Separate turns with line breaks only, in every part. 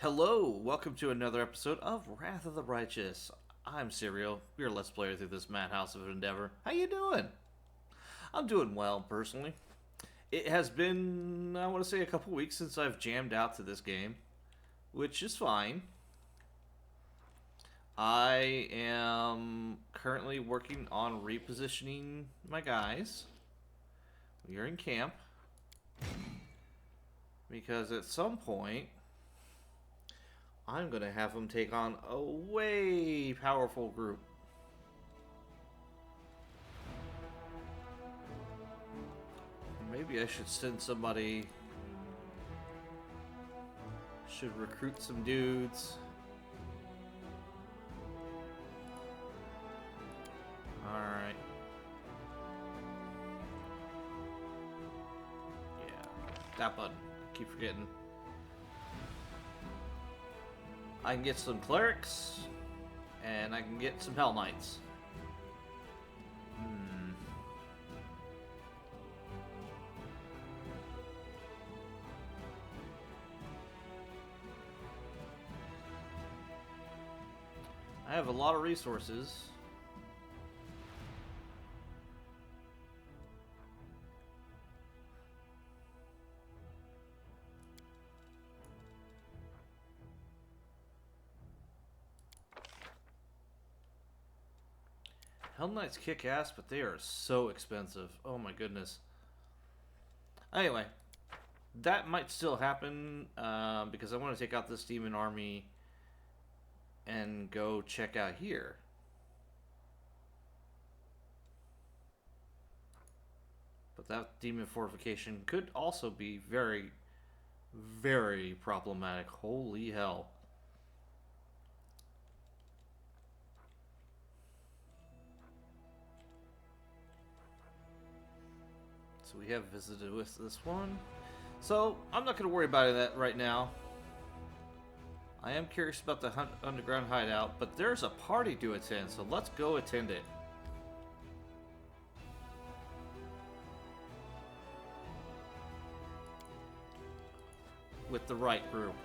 Hello, welcome to another episode of Wrath of the Righteous. I'm Serial, your Let's Player through this madhouse of endeavor. How you doing? I'm doing well, personally. It has been, I want to say, a couple weeks since I've jammed out to this game, which is fine. I am currently working on repositioning my guys. We are in camp, because at some point, I'm going to have them take on a way powerful group. Maybe I should send somebody. Should recruit some dudes. Alright. Yeah, that button. Keep forgetting. I can get some clerics, and I can get some Hell Knights. I have a lot of resources. Hell Knights kick ass, but they are so expensive. Oh my goodness. Anyway, that might still happen because I want to take out this demon army and go check out here. But that demon fortification could also be very, very problematic. Holy hell. So we have visited with this one. So I'm not going to worry about that right now. I am curious about the underground hideout, but there's a party to attend, so let's go attend it. With the right group.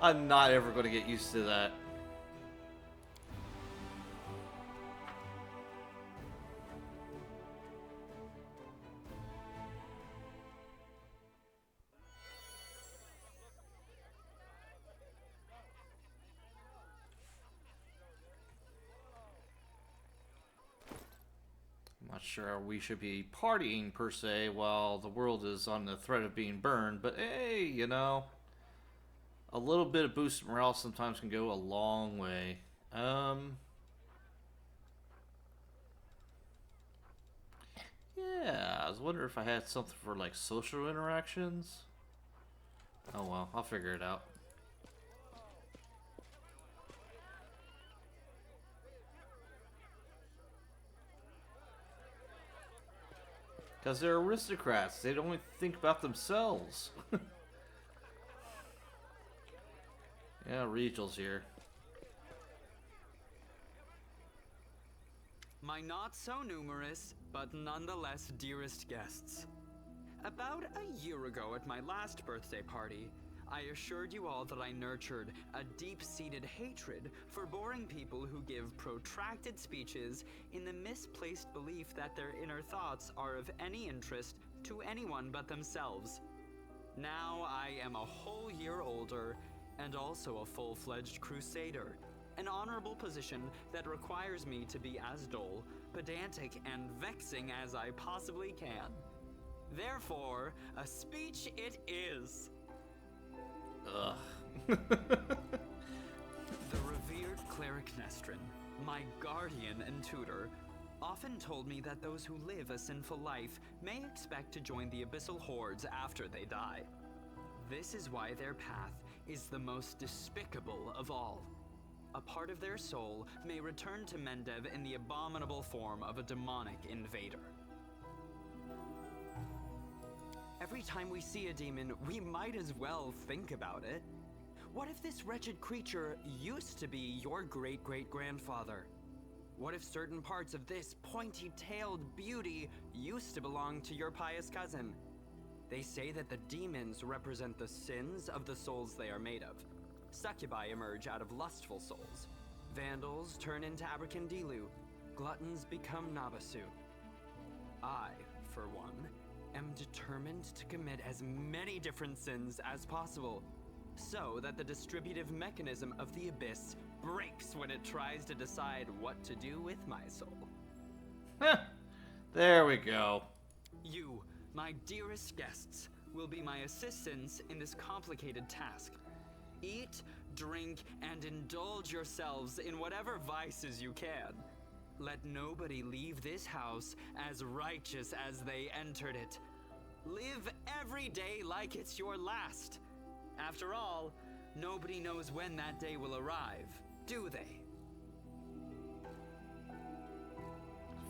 I'm not ever going to get used to that. Not sure we should be partying per se while the world is on the threat of being burned, but hey, you know, a little bit of boost morale sometimes can go a long way. Yeah, I was wondering if I had something for like social interactions. Oh well, I'll figure it out. Because they're aristocrats. They don't only think about themselves. Yeah, Regal's here.
My not so numerous, but nonetheless dearest guests. About a year ago at my last birthday party, I assured you all that I nurtured a deep-seated hatred for boring people who give protracted speeches in the misplaced belief that their inner thoughts are of any interest to anyone but themselves. Now I am a whole year older and also a full-fledged crusader, an honorable position that requires me to be as dull, pedantic, and vexing as I possibly can. Therefore, a speech it is.
Ugh.
The revered cleric Nestrin, my guardian and tutor, often told me that those who live a sinful life may expect to join the abyssal hordes after they die. This is why their path is the most despicable of all. A part of their soul may return to Mendev in the abominable form of a demonic invader. Every time we see a demon, we might as well think about it. What if this wretched creature used to be your great-great-grandfather? What if certain parts of this pointy-tailed beauty used to belong to your pious cousin? They say that the demons represent the sins of the souls they are made of. Succubi emerge out of lustful souls. Vandals turn into Abracandilu. Gluttons become Nabasu. I, for one, am determined to commit as many different sins as possible, so that the distributive mechanism of the abyss breaks when it tries to decide what to do with my soul.
There we go.
You, my dearest guests, will be my assistants in this complicated task. Eat, drink, and indulge yourselves in whatever vices you can. Let nobody leave this house as righteous as they entered it. Live every day like it's your last. After all, nobody knows when that day will arrive, do they?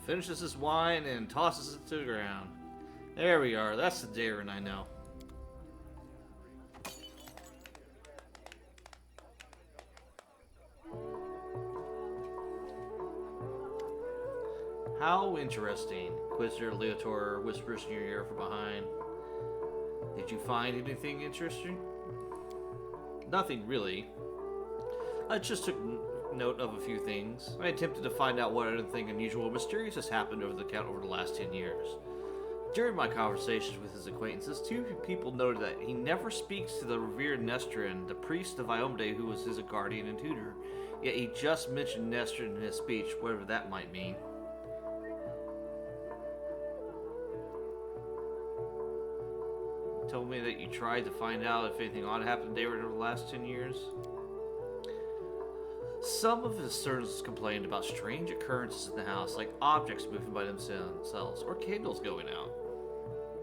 Finishes his wine and tosses it to the ground. There we are. That's the Daeran I know. How interesting, Inquisitor Leotor whispers in your ear from behind. Did you find anything interesting? Nothing really. I just took note of a few things. I attempted to find out what anything unusual or mysterious has happened over the last 10 years. During my conversations with his acquaintances, two people noted that he never speaks to the revered Nestrin, the priest of Iomde who was his guardian and tutor. Yet he just mentioned Nestrin in his speech, whatever that might mean. Told me that you tried to find out if anything odd happened to Daeran over the last 10 years. Some of his servants complained about strange occurrences in the house, like objects moving by themselves, or candles going out.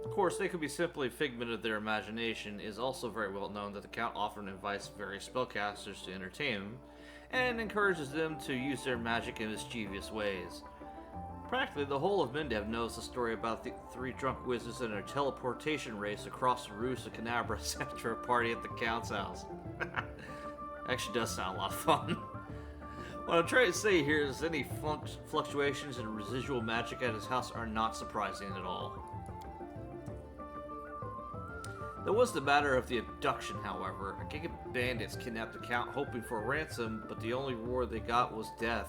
Of course, they could be simply a figment of their imagination. It is also very well known that the Count often invites various spellcasters to entertain him, and encourages them to use their magic in mischievous ways. Practically, the whole of Mendev knows the story about the three drunk wizards and their teleportation race across the roofs of Canabras after a party at the Count's house. Actually does sound a lot of fun. What I'm trying to say here is any fluctuations in residual magic at his house are not surprising at all. There was the matter of the abduction, however. A gang of bandits kidnapped the Count hoping for a ransom, but the only reward they got was death.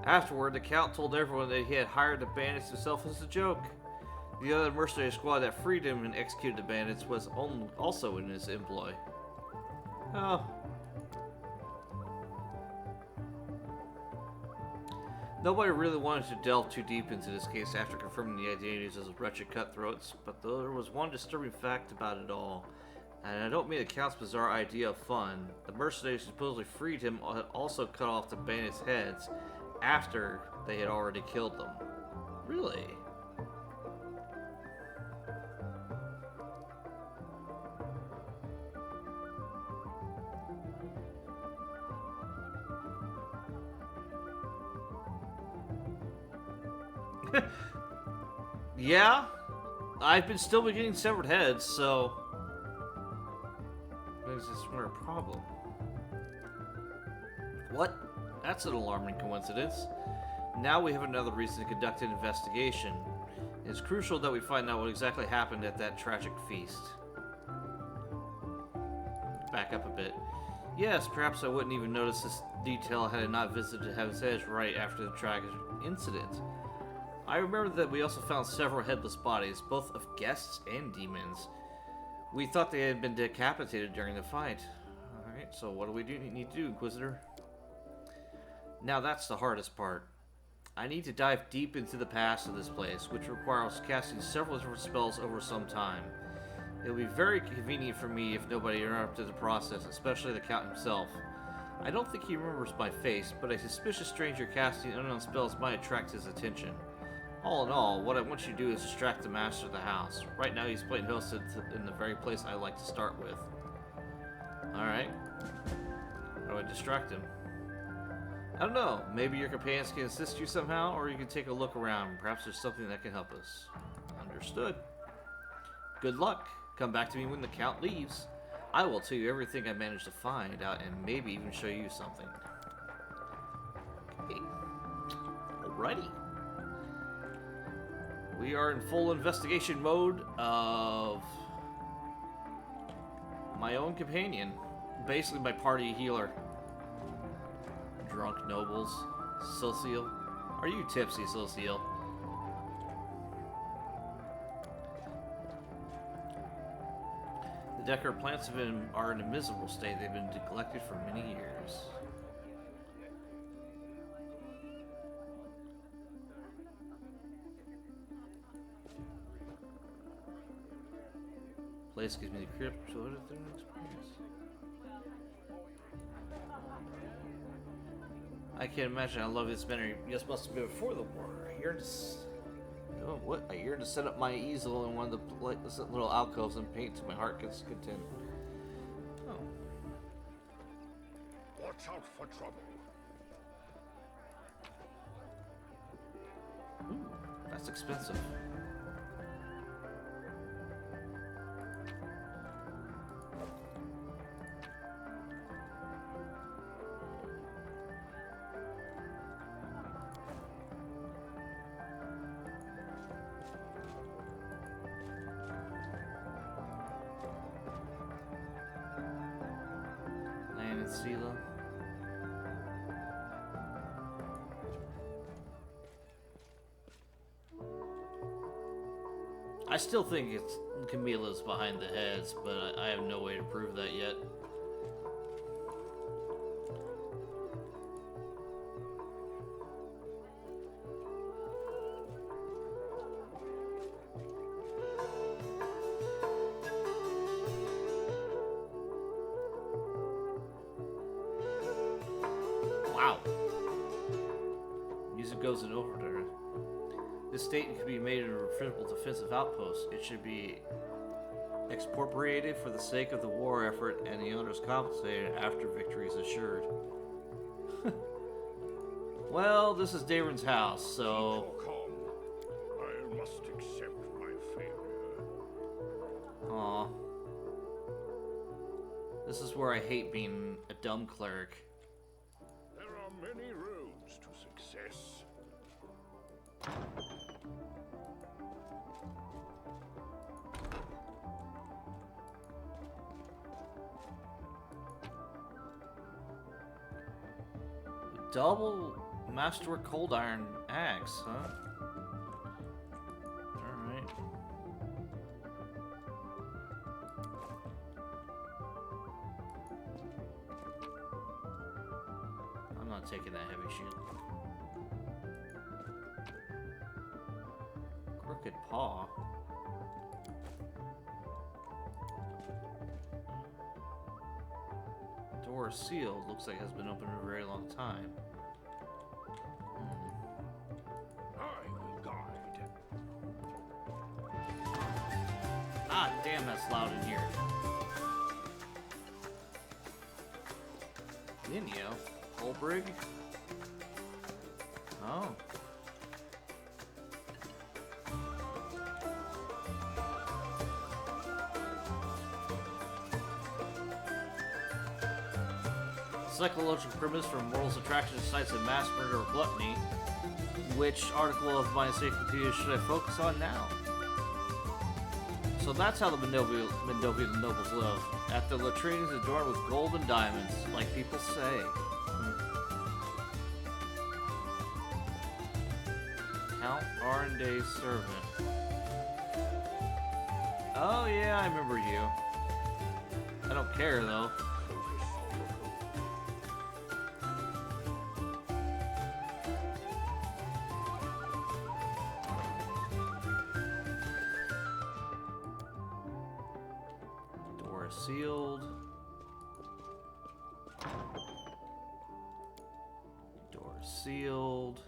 Afterward, the Count told everyone that he had hired the bandits himself as a joke. The other mercenary squad that freed him and executed the bandits was also in his employ. Oh. Nobody really wanted to delve too deep into this case after confirming the identities as wretched cutthroats, but there was one disturbing fact about it all. And I don't mean the Count's bizarre idea of fun. The mercenaries who supposedly freed him had also cut off the bandits' heads after they had already killed them. Really? Yeah, I've been still getting severed heads, so is this more a problem? What? That's an alarming coincidence. Now we have another reason to conduct an investigation. It's crucial that we find out what exactly happened at that tragic feast. Back up a bit. Yes, perhaps I wouldn't even notice this detail had I not visited Heaven's Edge right after the tragic incident. I remember that we also found several headless bodies, both of guests and demons. We thought they had been decapitated during the fight. Alright, so what do we need to do, Inquisitor? Now that's the hardest part. I need to dive deep into the past of this place, which requires casting several different spells over some time. It will be very convenient for me if nobody interrupted the process, especially the Count himself. I don't think he remembers my face, but a suspicious stranger casting unknown spells might attract his attention. All in all, what I want you to do is distract the master of the house. Right now he's playing host in the very place I like to start with. Alright. How do I distract him? I don't know. Maybe your companions can assist you somehow, or you can take a look around. Perhaps there's something that can help us. Understood. Good luck. Come back to me when the Count leaves. I will tell you everything I managed to find out and maybe even show you something. Okay. Alrighty. We are in full investigation mode of My own companion. Basically my party healer. Drunk nobles. Silciel. Are you tipsy, Silciel? The Decker plants are in a miserable state. They've been neglected for many years. Place gives me the crypt. So what is their experience? I can't imagine how lovely this been. This must have been before the war. I yearn to set up my easel in one of the little alcoves and paint till my heart gets content. Oh.
Watch out for trouble.
Ooh, that's expensive. Sela. I still think it's Camilla's behind the heads, but I have no way to prove that yet. Wow. Music goes in overdrive. This state could be made into a formidable defensive outpost. It should be expropriated for the sake of the war effort, and the owners compensated after victory is assured. Well, this is Daeran's house, so...
I must accept my failure.
Aw. This is where I hate being a dumb cleric.
There are many roads to success.
Double masterwork cold iron axe, huh? Alright. I'm not taking that heavy shield. Crooked paw. Door sealed. Looks like it has been open for a very long time.
I will guide.
Ah, damn, that's loud in here. Ninio? Holbrig? Oh. Psychological premise from morals, attraction, sights, and mass murder or gluttony. Which article of my encyclopedia should I focus on now? So that's how the Mandovian nobles live. At the latrines adorned with gold and diamonds, like people say. Count Arenday's servant. Oh yeah, I remember you. I don't care though. Sealed. Door sealed.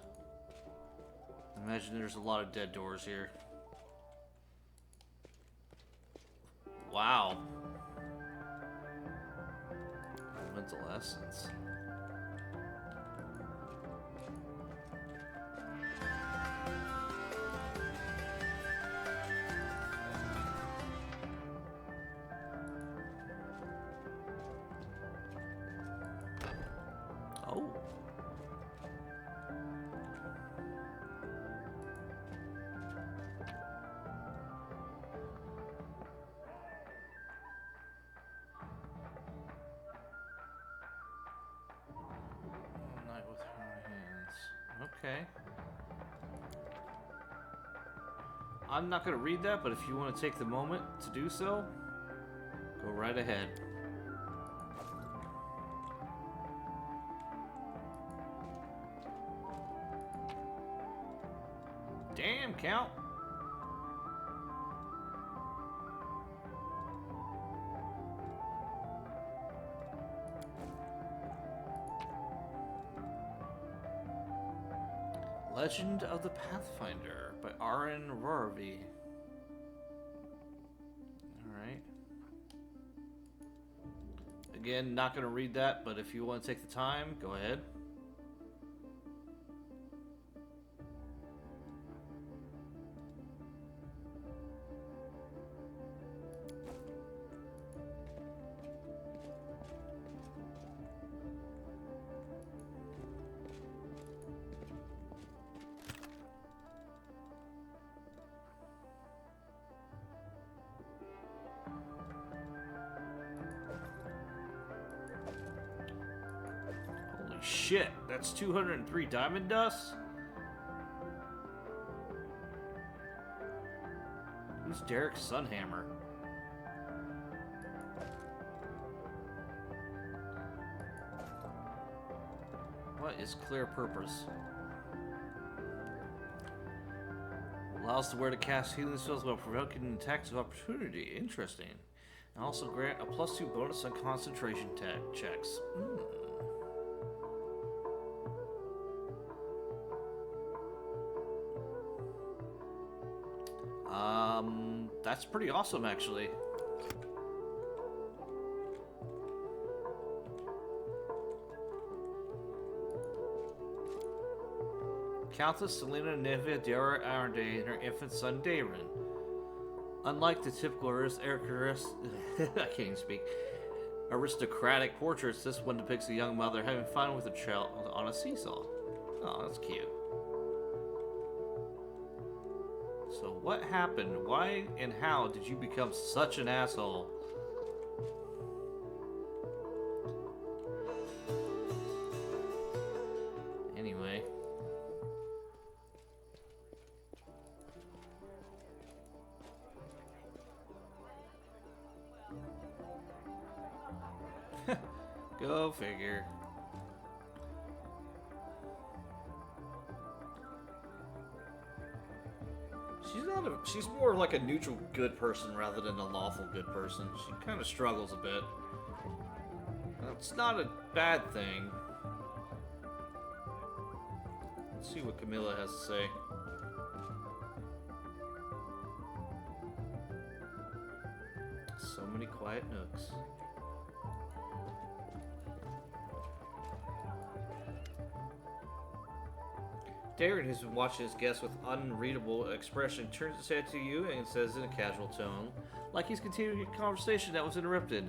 Imagine there's a lot of dead doors here. Wow. Mental essence. Oh. Okay. I'm not going to read that, but if you want to take the moment to do so, go right ahead. Damn, Count. Legend of the Pathfinder by Aaron Rorvey. Alright. Again, not going to read that, but if you want to take the time, go ahead. Shit, that's 203 diamond dust? Who's Derek Sunhammer? What is clear purpose? Allows the wearer to cast healing spells while provoking attacks of opportunity. Interesting. And also grant a +2 bonus on concentration checks. That's pretty awesome, actually. Countess Selena Nevia Daeran Arde and her infant son Daeran. Unlike the typical I can't even speak. Aristocratic portraits, this one depicts a young mother having fun with a child on a seesaw. Oh, that's cute. So what happened? Why and how did you become such an asshole? Anyway. Go figure. She's more like a neutral good person rather than a lawful good person. She kind of struggles a bit. It's not a bad thing. Let's see what Camilla has to say. So many quiet nooks. Daeran, who's been watching his guest with unreadable expression, turns his head to you and says in a casual tone, like he's continuing a conversation that was interrupted,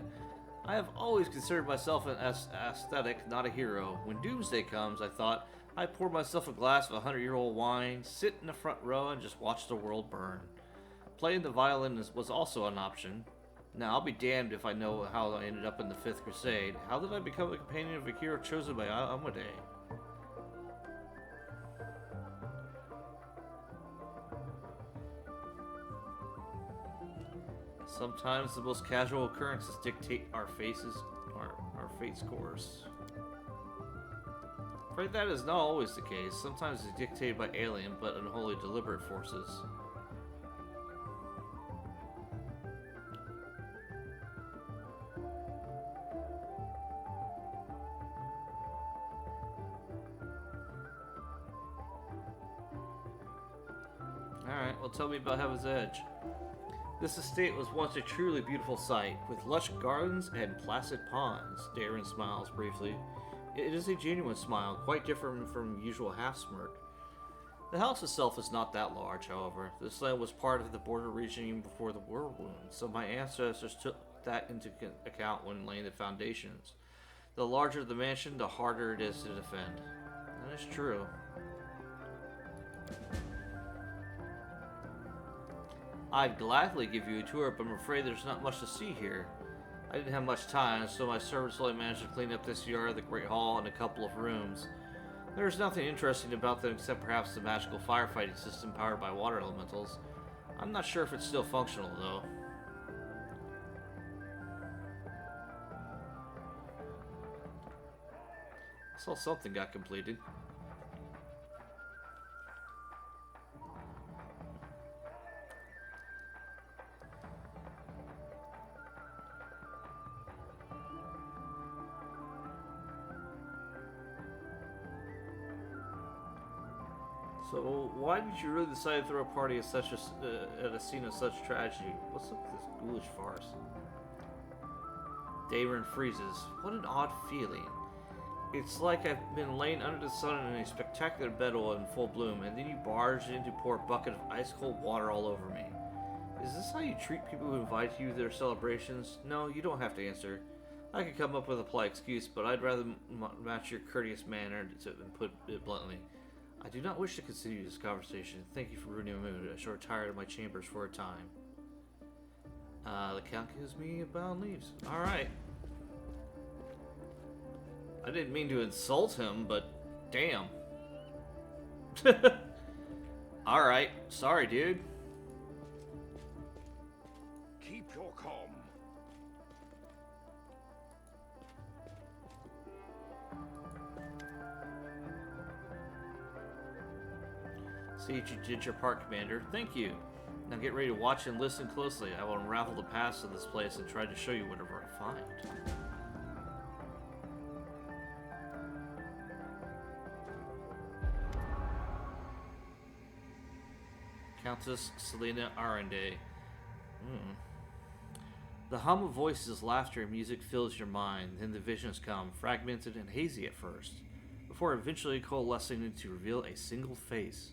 I have always considered myself an aesthetic, not a hero. When doomsday comes, I thought, I'd pour myself a glass of 100-year-old wine, sit in the front row, and just watch the world burn. Playing the violin was also an option. Now, I'll be damned if I know how I ended up in the Fifth Crusade. How did I become the companion of a hero chosen by Amadei? Sometimes the most casual occurrences dictate our fate's course. Afraid that is not always the case. Sometimes it's dictated by alien but unholy deliberate forces. Alright, well tell me about Heaven's Edge. This estate was once a truly beautiful sight, with lush gardens and placid ponds. Daeran smiles briefly. It is a genuine smile, quite different from usual half-smirk. The house itself is not that large, however. This land was part of the border region even before the war wound, so my ancestors took that into account when laying the foundations. The larger the mansion, the harder it is to defend. That is true. I'd gladly give you a tour, but I'm afraid there's not much to see here. I didn't have much time, so my servants only managed to clean up this yard, the Great Hall, and a couple of rooms. There's nothing interesting about them except perhaps the magical firefighting system powered by water elementals. I'm not sure if it's still functional, though. I saw something got completed. So, why did you really decide to throw a party at at a scene of such tragedy? What's up with this ghoulish farce? Daeran freezes. What an odd feeling. It's like I've been laying under the sun in a spectacular battle in full bloom, and then you barge in to pour a bucket of ice-cold water all over me. Is this how you treat people who invite you to their celebrations? No, you don't have to answer. I could come up with a polite excuse, but I'd rather match your courteous manner and put it bluntly. I do not wish to continue this conversation. Thank you for ruining my mood. I shall retire to my chambers for a time. The Count gives me a bow and leaves. Alright. I didn't mean to insult him, but damn. Alright. Sorry, dude.
Keep your calm.
See what you did your part, Commander. Thank you. Now get ready to watch and listen closely. I will unravel the past of this place and try to show you whatever I find. Countess Selena Arende. The hum of voices, laughter, and music fills your mind. Then the visions come, fragmented and hazy at first, before eventually coalescing to reveal a single face.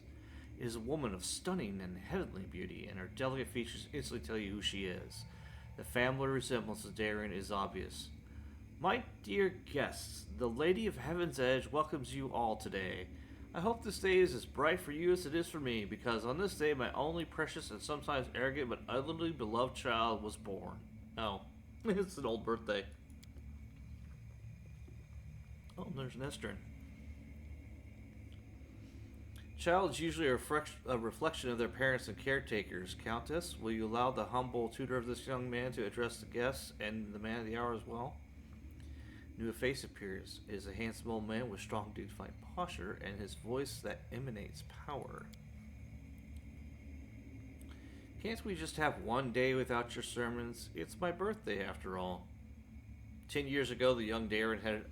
It is a woman of stunning and heavenly beauty, and her delicate features instantly tell you who she is. The family resemblance of Daeran is obvious. My dear guests, the Lady of Heaven's Edge welcomes you all today. I hope this day is as bright for you as it is for me, because on this day my only precious and sometimes arrogant but utterly beloved child was born. Oh, it's an old birthday. Oh, there's Nestrin. Child is usually a reflection of their parents and caretakers. Countess, will you allow the humble tutor of this young man to address the guests and the man of the hour as well? New face appears. It is a handsome old man with strong dignified posture and his voice that emanates power. Can't we just have one day without your sermons? It's my birthday after all. 10 years ago, the young Daeran had an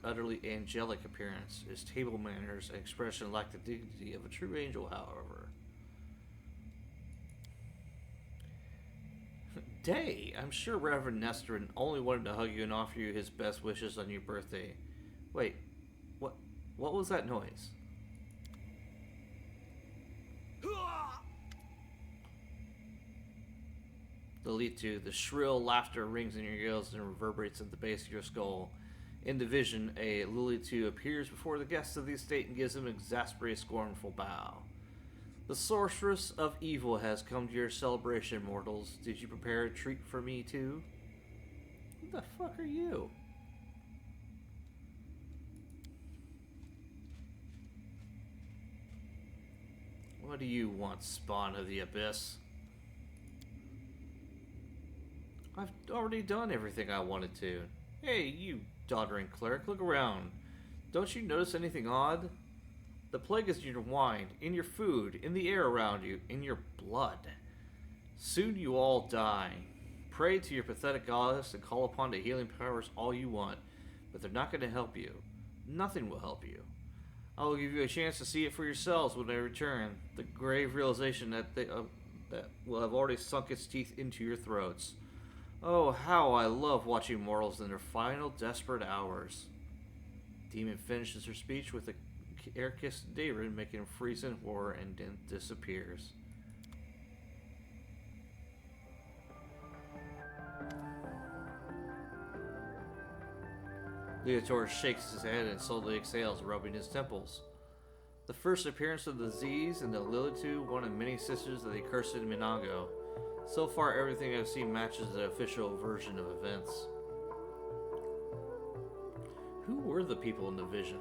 utterly angelic appearance. His table manners and expression lacked the dignity of a true angel, however. Day, I'm sure Reverend Nestrin only wanted to hug you and offer you his best wishes on your birthday. Wait, what was that noise? Lilitu, the shrill laughter rings in your ears and reverberates at the base of your skull. In the vision, a Lilitu appears before the guests of the estate and gives them an exasperated, scornful bow. The sorceress of evil has come to your celebration, mortals. Did you prepare a treat for me, too? Who the fuck are you? What do you want, spawn of the abyss? I've already done everything I wanted to. Hey, you doddering cleric, look around. Don't you notice anything odd? The plague is in your wine, in your food, in the air around you, in your blood. Soon you all die. Pray to your pathetic goddess and call upon the healing powers all you want, but they're not going to help you. Nothing will help you. I will give you a chance to see it for yourselves when I return. The grave realization that will have already sunk its teeth into your throats. Oh, how I love watching mortals in their final desperate hours. Demon finishes her speech with a air-kissed Daeran, making him freeze in horror, and then disappears. Leotor shakes his head and slowly exhales, rubbing his temples. The first appearance of the disease and the Lilitu, one of many sisters of the accursed Minago. So far, everything I've seen matches the official version of events. Who were the people in the vision?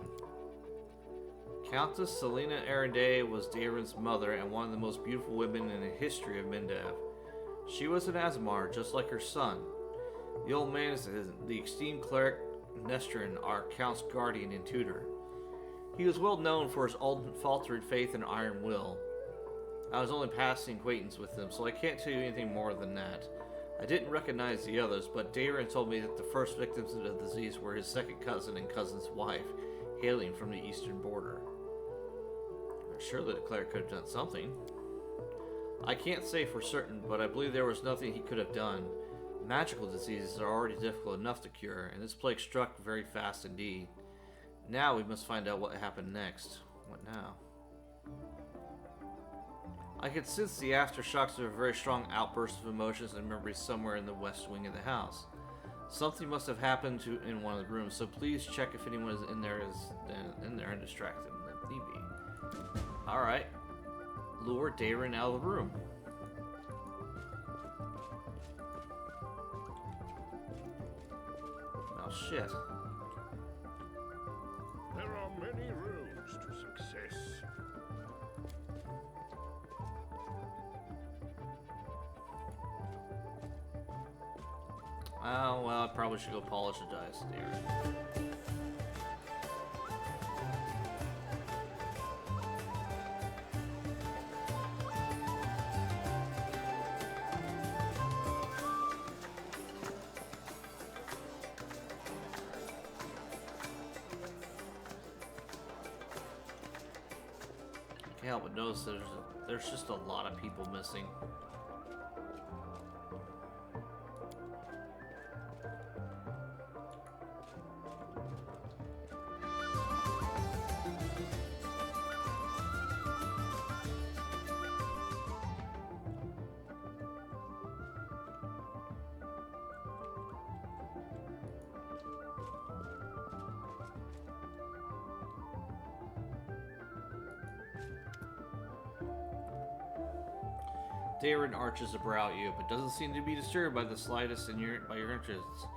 Countess Selena Arendelle was Daeran's mother and one of the most beautiful women in the history of Mendev. She was an Azmar, just like her son. The old man is the esteemed cleric Nestrin, our Count's guardian and tutor. He was well known for his unfaltering faith and iron will. I was only passing acquaintance with him, so I can't tell you anything more than that. I didn't recognize the others, but Daeran told me that the first victims of the disease were his second cousin and cousin's wife, hailing from the eastern border. Surely the cleric could have done something. I can't say for certain, but I believe there was nothing he could have done. Magical diseases are already difficult enough to cure, and this plague struck very fast indeed. Now we must find out what happened next. What now? I could sense the aftershocks of a very strong outburst of emotions and memories somewhere in the west wing of the house. Something must have happened in one of the rooms, so please check if anyone is in there and distract them if need be. Alright. Lure Daeran out of the room. Oh shit.
There are many roads to success.
Oh, well, I probably should go polish the dice, Daeran. Can't help but notice there's just a lot of people missing. Daeran arches a brow at you, but doesn't seem to be disturbed by the slightest by your interests.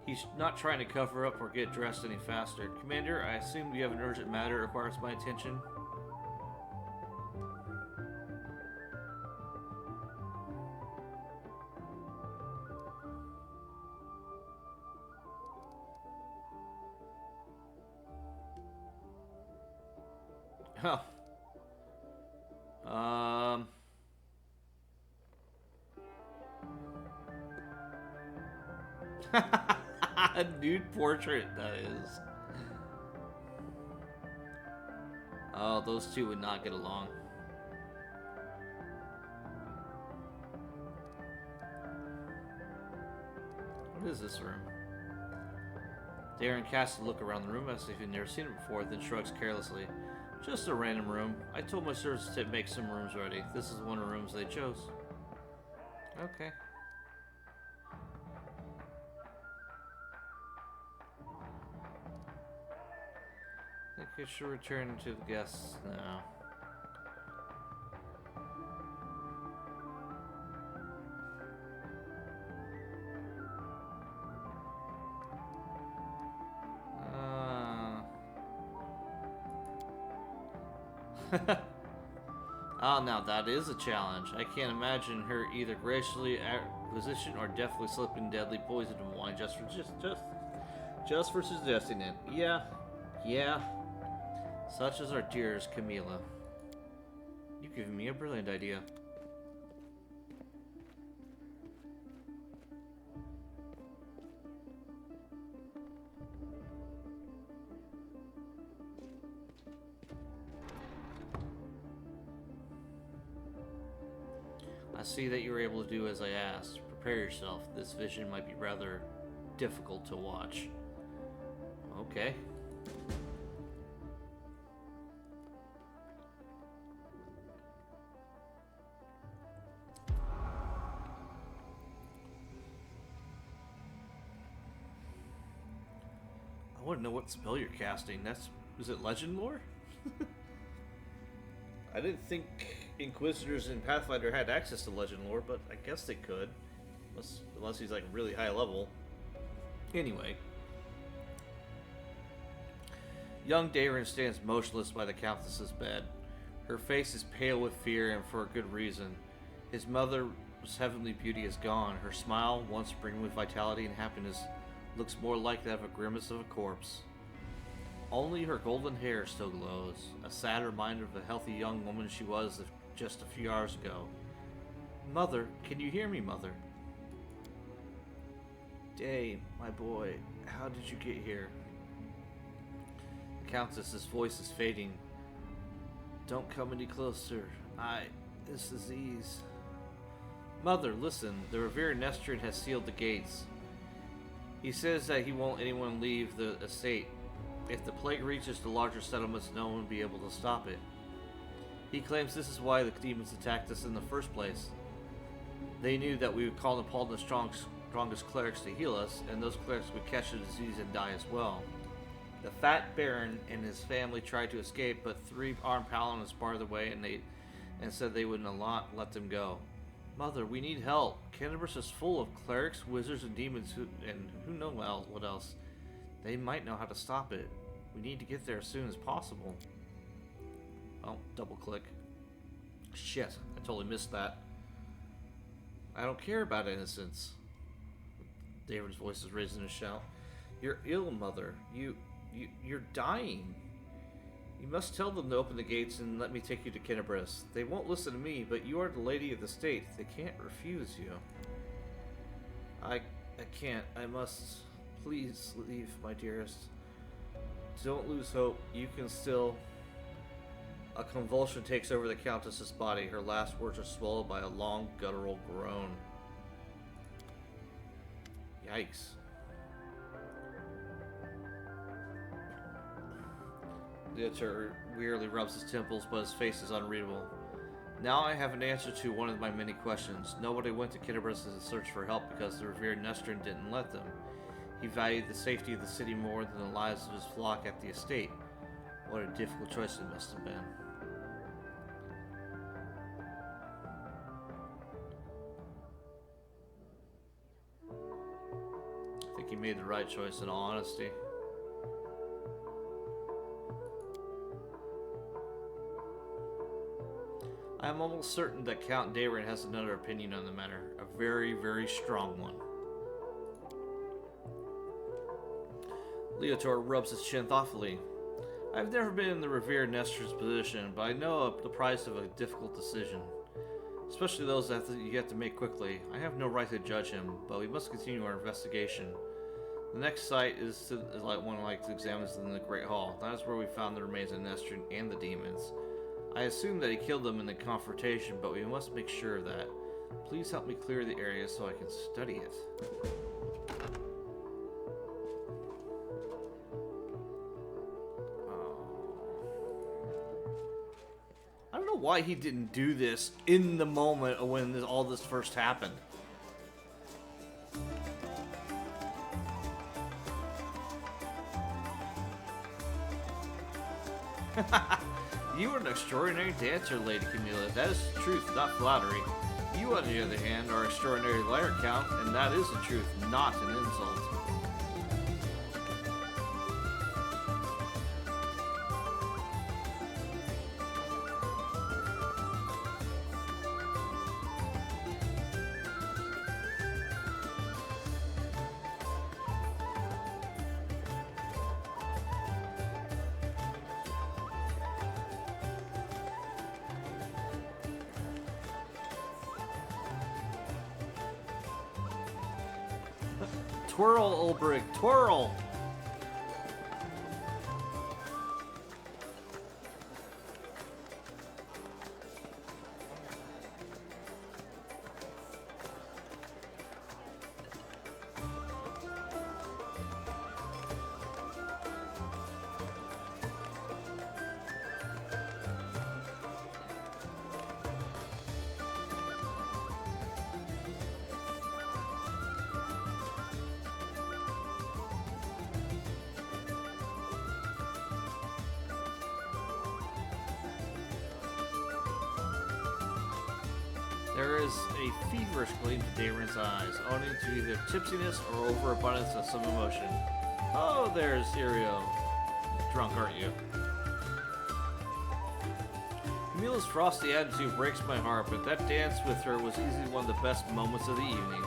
He's not trying to cover up or get dressed any faster. Commander, I assume you have an urgent matter that requires my attention? Oh. A nude portrait, that is. Oh, those two would not get along. What is this room? Daeran casts a look around the room as if he'd never seen it before, then shrugs carelessly. Just a random room. I told my servants to make some rooms ready. This is one of the rooms they chose. Okay. I think I should return to the guests now. Oh, now that is a challenge. I can't imagine her either graciously acquisition or definitely slipping deadly poison in wine just for suggesting it. Yeah. Such as our dearest Camilla. You've given me a brilliant idea. I see that you were able to do as I asked. Prepare yourself. This vision might be rather difficult to watch. Okay. I want to know what spell you're casting. Is it legend lore? I didn't think inquisitors in Pathfinder had access to legend lore, but I guess they could. Unless he's like really high level. Anyway. Young Daeran stands motionless by the Countess's bed. Her face is pale with fear, and for a good reason. His mother's heavenly beauty is gone. Her smile, once brimming with vitality and happiness, looks more like that of a grimace of a corpse. Only her golden hair still glows, a sad reminder of the healthy young woman she was just a few hours ago. Mother, can you hear me, Mother? Day, my boy, how did you get here? The Countess's voice is fading. Don't come any closer. This disease. Mother, listen. The Revered Nestrian has sealed the gates. He says that he won't anyone leave the estate. If the plague reaches the larger settlements, no one will be able to stop it. He claims this is why the demons attacked us in the first place. They knew that we would call upon the strongest clerics to heal us, and those clerics would catch the disease and die as well. The fat Baron and his family tried to escape, but 3 armed paladins barred the way and said they would not let them go. Mother, we need help. Canterbury is full of clerics, wizards, and demons, who know what else. They might know how to stop it. We need to get there as soon as possible. Oh, double click. Shit, I totally missed that. I don't care about innocence. David's voice is raised in a shout. You're ill, Mother. You're dying. You must tell them to open the gates and let me take you to Canterbury. They won't listen to me, but you are the lady of the state. They can't refuse you. I can't. I must. Please leave, my dearest. Don't lose hope. You can still... A convulsion takes over the Countess's body. Her last words are swallowed by a long, guttural groan. Yikes. WotR wearily rubs his temples, but his face is unreadable. Now I have an answer to one of my many questions. Nobody went to Canterbury to search for help because the Revered Nestrian didn't let them. He valued the safety of the city more than the lives of his flock at the estate. What a difficult choice it must have been. I think he made the right choice in all honesty. I am almost certain that Count Daeran has another opinion on the matter. A very, very strong one. WotR rubs his chin thoughtfully. I've never been in the Revered Nestrian's position, but I know the price of a difficult decision. Especially those that you have to make quickly. I have no right to judge him, but we must continue our investigation. The next site is one to examine in the Great Hall. That is where we found the remains of Nestrian and the demons. I assume that he killed them in the confrontation, but we must make sure of that. Please help me clear the area so I can study it. I don't know why he didn't do this in the moment when all this first happened. You are an extraordinary dancer, Lady Camilla. That is the truth, not flattery. You, on the other hand, are an extraordinary liar, Count, and that is the truth, not an insult. Twirl, Ulbrich, twirl! There is a feverish gleam to Daeran's eyes, owing to either tipsiness or overabundance of some emotion. Oh, there's Sirio. drunk, aren't you? Camilla's frosty attitude breaks my heart, but that dance with her was easily one of the best moments of the evening.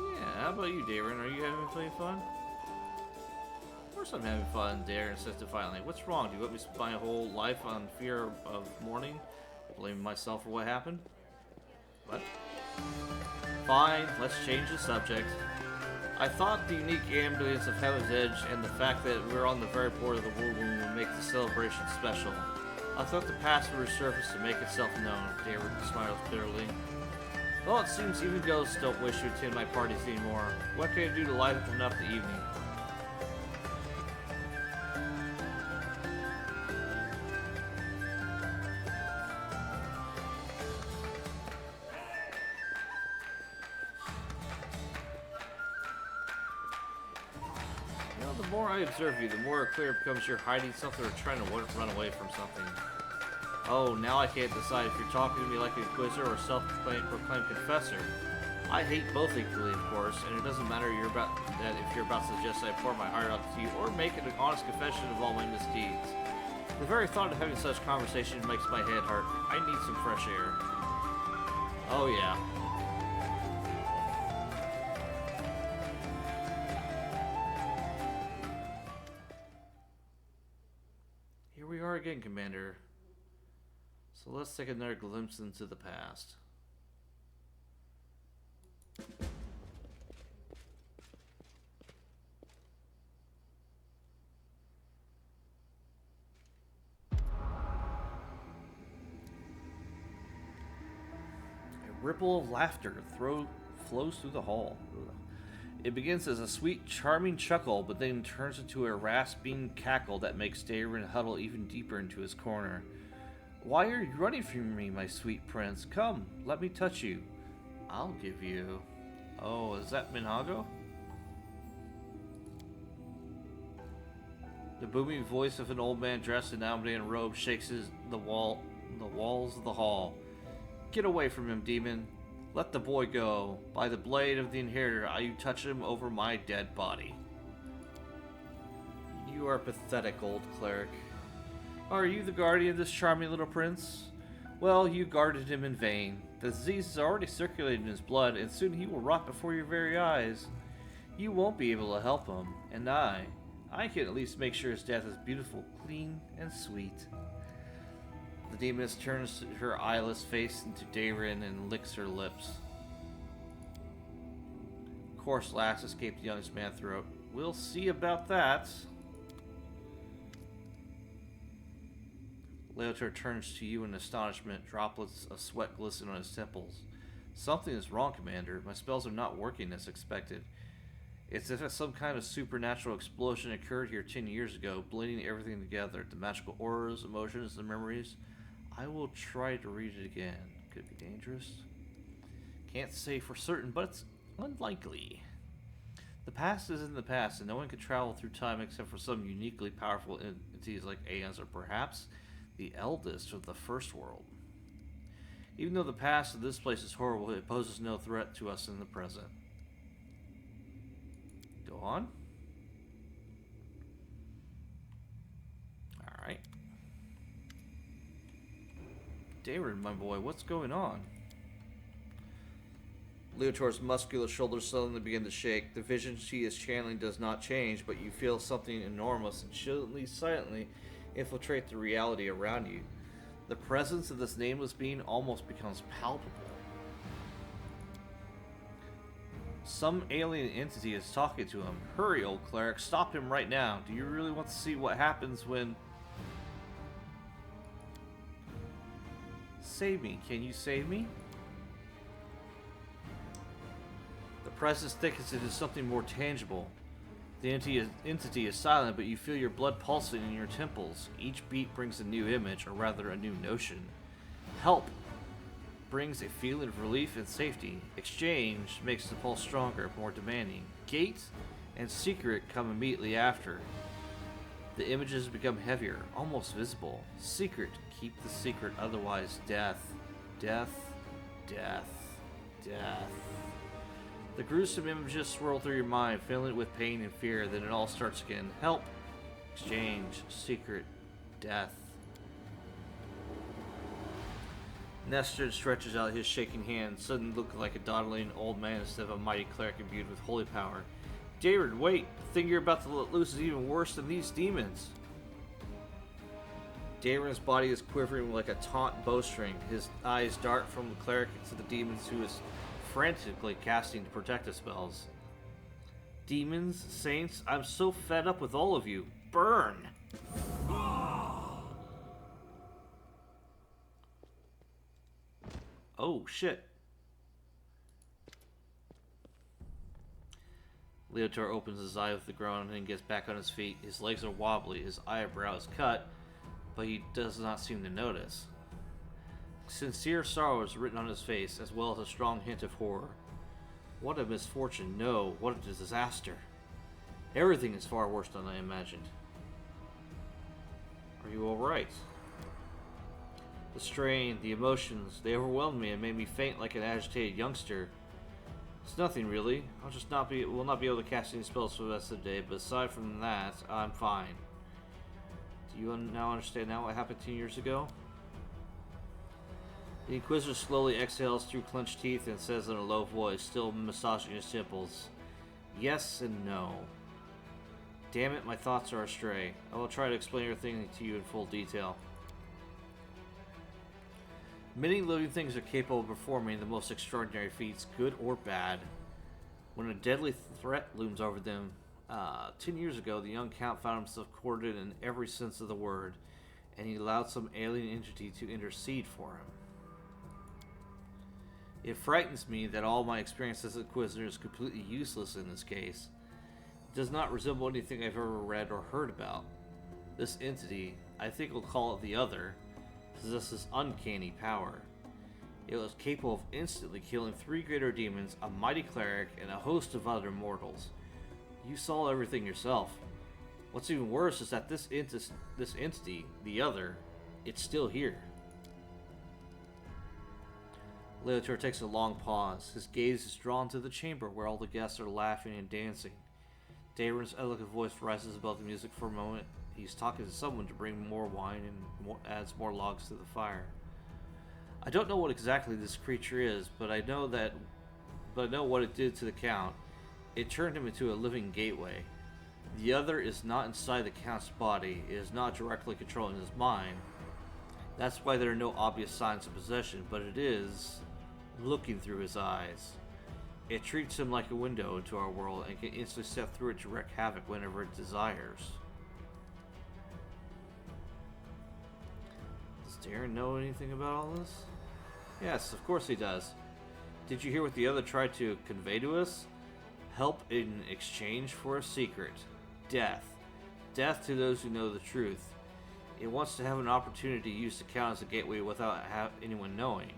Yeah, how about you, Daeran? Are you having any fun? Of course I'm having fun, Daeran says defiantly. What's wrong? Do you want me to spend my whole life on fear of mourning? Blaming myself for what happened? What? Fine, let's change the subject. I thought the unique ambience of Heaven's Edge and the fact that we're on the very border of the War Wound would make the celebration special. I thought the past would resurface to make itself known, Daeran smiles bitterly. Well, it seems even ghosts don't wish to attend my parties anymore. What can I do to lighten up the evening? The more I observe you, the more clear it becomes you're hiding something or trying to run away from something. Oh, now I can't decide if you're talking to me like an inquisitor or self-proclaimed confessor. I hate both equally, of course, and it doesn't matter if you're about to suggest I pour my heart out to you or make an honest confession of all my misdeeds. The very thought of having such conversation makes my head hurt. I need some fresh air. Oh yeah. Here we are again, Commander. So let's take another glimpse into the past. A ripple of laughter flows through the hall. It begins as a sweet, charming chuckle, but then turns into a rasping cackle that makes Daeran huddle even deeper into his corner. Why are you running from me, my sweet prince? Come, let me touch you. I'll give you... Oh, is that Minhago? The booming voice of an old man dressed in Almadean robe shakes the walls of the hall. Get away from him, demon. Let the boy go. By the blade of the inheritor, you touch him over my dead body. You are pathetic, old cleric. Are you the guardian of this charming little prince? Well, you guarded him in vain. The disease is already circulating in his blood, and soon he will rot before your very eyes. You won't be able to help him, and I can at least make sure his death is beautiful, clean, and sweet. The demoness turns her eyeless face into Daeran and licks her lips. Coarse laughs escape the youngest man's throat. We'll see about that. Leotar turns to you in astonishment. Droplets of sweat glisten on his temples. Something is wrong, Commander. My spells are not working as expected. It's as if some kind of supernatural explosion occurred here 10 years ago, blending everything together. The magical auras, emotions, and memories. I will try to read it again. Could be dangerous. Can't say for certain, but it's unlikely. The past is in the past, and no one can travel through time except for some uniquely powerful entities like Aeons, or perhaps the eldest of the First World. Even though the past of this place is horrible, it poses no threat to us in the present. Go on. Alright. Daeran, my boy, what's going on? Leotar's muscular shoulders suddenly begin to shake. The vision she is channeling does not change, but you feel something enormous and silently infiltrate the reality around you. The presence of this nameless being almost becomes palpable. Some alien entity is talking to him. Hurry, old cleric, stop him right now. Do you really want to see what happens when... Save me. Can you save me? The presence thickens into something more tangible. The entity is silent, but you feel your blood pulsing in your temples. Each beat brings a new image, or rather a new notion. Help brings a feeling of relief and safety. Exchange makes the pulse stronger, more demanding. Gate and secret come immediately after. The images become heavier, almost visible. Secret, keep the secret, otherwise death, death, death, death. The gruesome images swirl through your mind, filling it with pain and fear. Then it all starts again. Help. Exchange. Secret. Death. Nestor stretches out his shaking hand, suddenly looking like a dawdling old man instead of a mighty cleric imbued with holy power. Daeran, wait! The thing you're about to let loose is even worse than these demons. Daeran's body is quivering like a taut bowstring. His eyes dart from the cleric to the demons who is frantically casting protective spells. Demons, saints, I'm so fed up with all of you. Burn! Oh, shit. Leotor opens his eye with the groan and gets back on his feet. His legs are wobbly, his eyebrow is cut, but he does not seem to notice. Sincere sorrow is written on his face, as well as a strong hint of horror. What a misfortune, no, what a disaster. Everything is far worse than I imagined. Are you alright? The strain, the emotions, they overwhelmed me and made me faint like an agitated youngster. It's nothing really. Will not be able to cast any spells for the rest of the day, but aside from that, I'm fine. Do you now understand what happened 10 years ago? The Inquisitor slowly exhales through clenched teeth and says in a low voice, still massaging his temples, yes and no. Damn it, my thoughts are astray. I will try to explain everything to you in full detail. Many living things are capable of performing the most extraordinary feats, good or bad. When a deadly threat looms over them, 10 years ago, the young Count found himself courted in every sense of the word, and he allowed some alien entity to intercede for him. It frightens me that all my experience as Inquisitor is completely useless in this case. It does not resemble anything I've ever read or heard about. This entity, I think we'll call it the Other, possesses uncanny power. It was capable of instantly killing 3 greater demons, a mighty cleric, and a host of other mortals. You saw everything yourself. What's even worse is that this entity, the Other, it's still here. Leotor takes a long pause. His gaze is drawn to the chamber where all the guests are laughing and dancing. Daeran's elegant voice rises above the music for a moment. He's talking to someone to bring more wine and adds more logs to the fire. I don't know what exactly this creature is, but I know what it did to the Count. It turned him into a living gateway. The Other is not inside the Count's body. It is not directly controlling his mind. That's why there are no obvious signs of possession, but it is looking through his eyes. It treats him like a window into our world and can instantly step through it to wreak havoc whenever it desires. Does Daeran know anything about all this? Yes, of course he does. Did you hear what the Other tried to convey to us? Help in exchange for a secret. Death. Death to those who know the truth. It wants to have an opportunity to use the Count as a gateway without anyone knowing.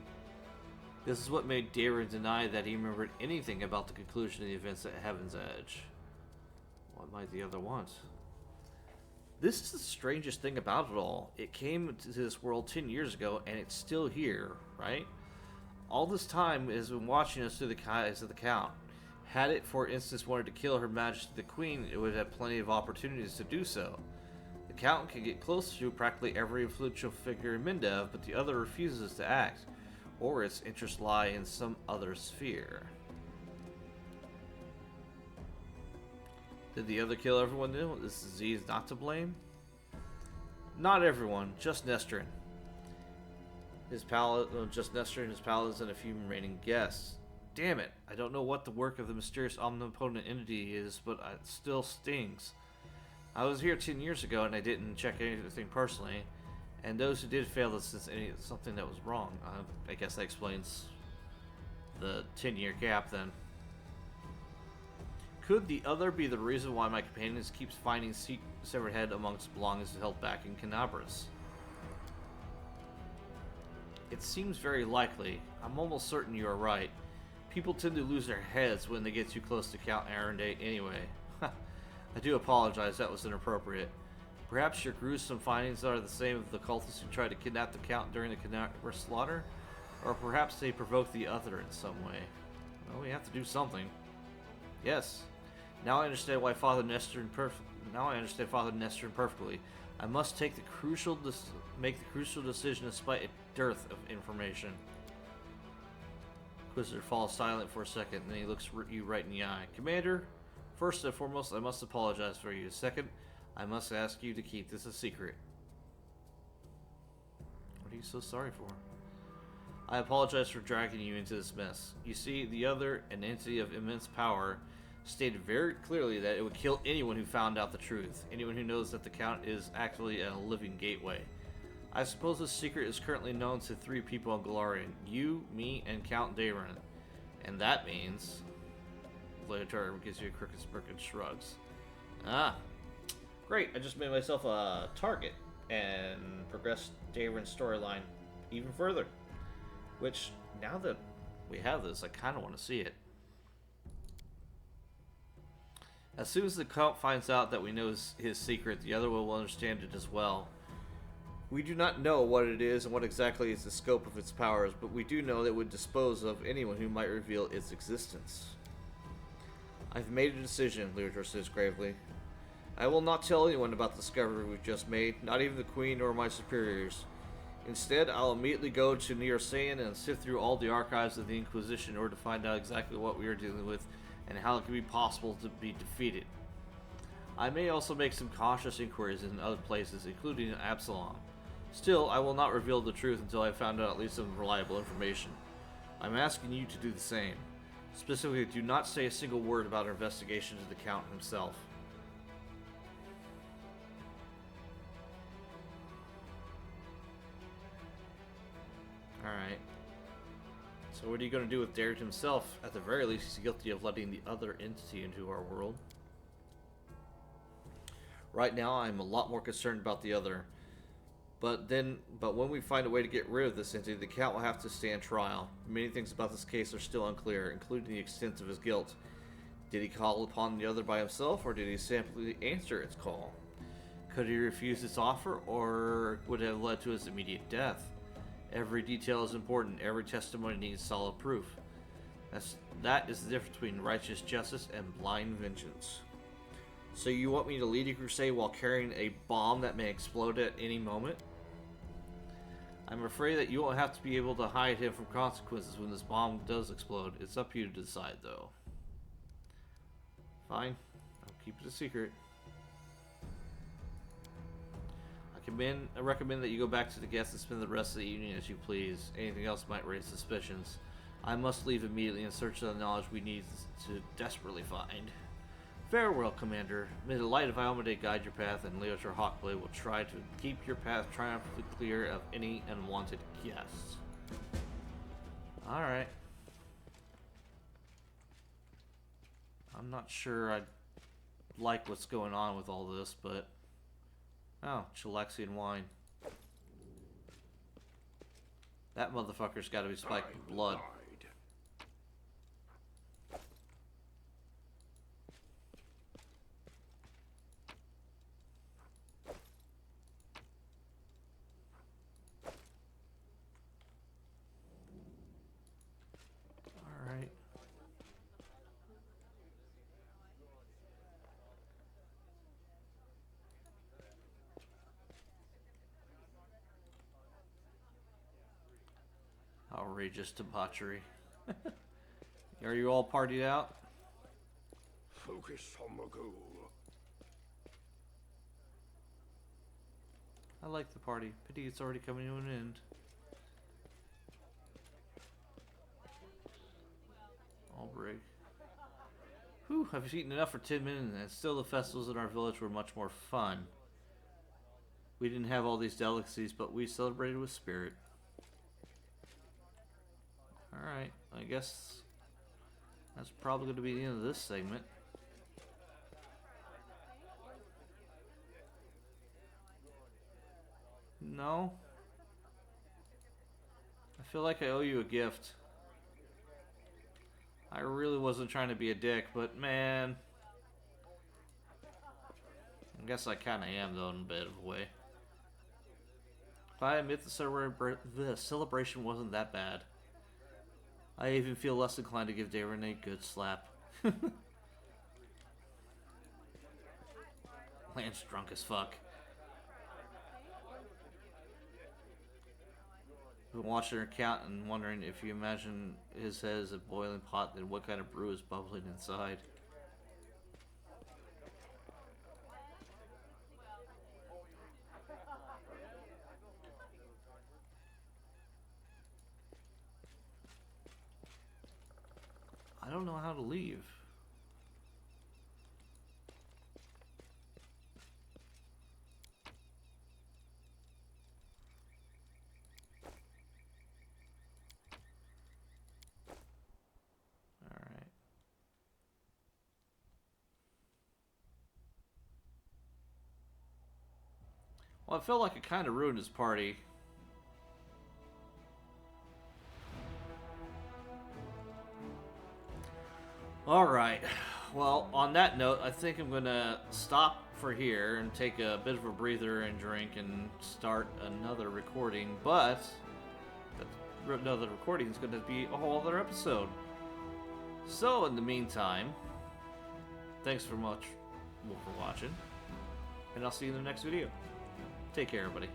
This is what made Daeran deny that he remembered anything about the conclusion of the events at Heaven's Edge. What might the Other want? This is the strangest thing about it all. It came to this world 10 years ago, and it's still here, right? All this time it has been watching us through the eyes of the Count. Had it, for instance, wanted to kill Her Majesty the Queen, it would have plenty of opportunities to do so. The Count can get close to practically every influential figure in Mindev, but the Other refuses to act, or its interests lie in some other sphere. Did the Other kill everyone new? Is this disease not to blame? Not everyone, just Nestor. Just Nestor and his paladins and a few remaining guests. Damn it, I don't know what the work of the mysterious omnipotent entity is, but it still stings. I was here 10 years ago and I didn't check anything personally, and those who did fail to sense something that was wrong. I guess that explains the 10-year gap then. Could the Other be the reason why my companions keeps finding severed head amongst belongings held back in Canabras? It seems very likely. I'm almost certain you are right. People tend to lose their heads when they get too close to Count Arendate anyway. I do apologize, that was inappropriate. Perhaps your gruesome findings are the same of the cultists who tried to kidnap the Count during the Canabras slaughter? Or perhaps they provoke the other in some way. Well, we have to do something. Yes. Now I understand why Father Nestor perfectly. I must take the make the crucial decision despite a dearth of information. Inquisitor falls silent for a second, and then he looks you right in the eye. Commander, first and foremost, I must apologize for you. Second, I must ask you to keep this a secret. What are you so sorry for? I apologize for dragging you into this mess. You see, the other, an entity of immense power, stated very clearly that it would kill anyone who found out the truth. Anyone who knows that the Count is actually a living gateway. I suppose this secret is currently known to 3 people on Galarian. You, me, and Count Daeran. And that means... Leotar gives you a crooked smirk and shrugs. Ah. Great, I just made myself a target and progressed Daeran's storyline even further. Which, now that we have this, I kind of want to see it. As soon as the Count finds out that we know his secret, the other will understand it as well. We do not know what it is and what exactly is the scope of its powers, but we do know that it would dispose of anyone who might reveal its existence. I've made a decision, Leotar says gravely. I will not tell anyone about the discovery we've just made, not even the Queen or my superiors. Instead, I'll immediately go to Nearsayan and sift through all the archives of the Inquisition in order to find out exactly what we are dealing with and how it can be possible to be defeated. I may also make some cautious inquiries in other places, including Absalom. Still, I will not reveal the truth until I found out at least some reliable information. I'm asking you to do the same. Specifically, do not say a single word about our investigation to the Count himself. Alright. So what are you going to do with Daeran himself? At the very least, he's guilty of letting the other entity into our world. Right now, I'm a lot more concerned about the other. But when we find a way to get rid of this entity, the Count will have to stand trial. Many things about this case are still unclear, including the extent of his guilt. Did he call upon the other by himself, or did he simply answer its call? Could he refuse its offer, or would it have led to his immediate death? Every detail is important. Every testimony needs solid proof. That is the difference between righteous justice and blind vengeance. So you want me to lead a crusade while carrying a bomb that may explode at any moment? I'm afraid that you won't have to be able to hide him from consequences when this bomb does explode. It's up to you to decide, though. Fine. I'll keep it a secret. I recommend that you go back to the guests and spend the rest of the evening as you please. Anything else might raise suspicions. I must leave immediately in search of the knowledge we need to desperately find. Farewell, Commander. May the light of Almade guide your path, and Leotar Hawkblade will try to keep your path triumphantly clear of any unwanted guests. Alright. I'm not sure I like what's going on with all this, but... Oh, Chilexian wine. That motherfucker's gotta be spiked with blood. Alright. Outrageous debauchery. Are you all partied out?
Focus on the goal.
I like the party. Pity it's already coming to an end. All break. Whew, I've eaten enough for 10 minutes, and still the festivals in our village were much more fun. We didn't have all these delicacies, but we celebrated with spirit. Alright, I guess that's probably going to be the end of this segment. No? I feel like I owe you a gift. I really wasn't trying to be a dick, but man... I guess I kind of am, though, in a bit of a way. If I admit the celebration wasn't that bad. I even feel less inclined to give Daeran a good slap. Lance drunk as fuck. Been watching her count and wondering if you imagine his head as a boiling pot, then what kind of brew is bubbling inside. I don't know how to leave. Alright. Well, I felt like it kind of ruined his party. Alright, well, on that note, I think I'm gonna stop for here and take a bit of a breather and drink and start another recording, but another recording is gonna be a whole other episode. So, in the meantime, thanks for watching, and I'll see you in the next video. Take care, everybody.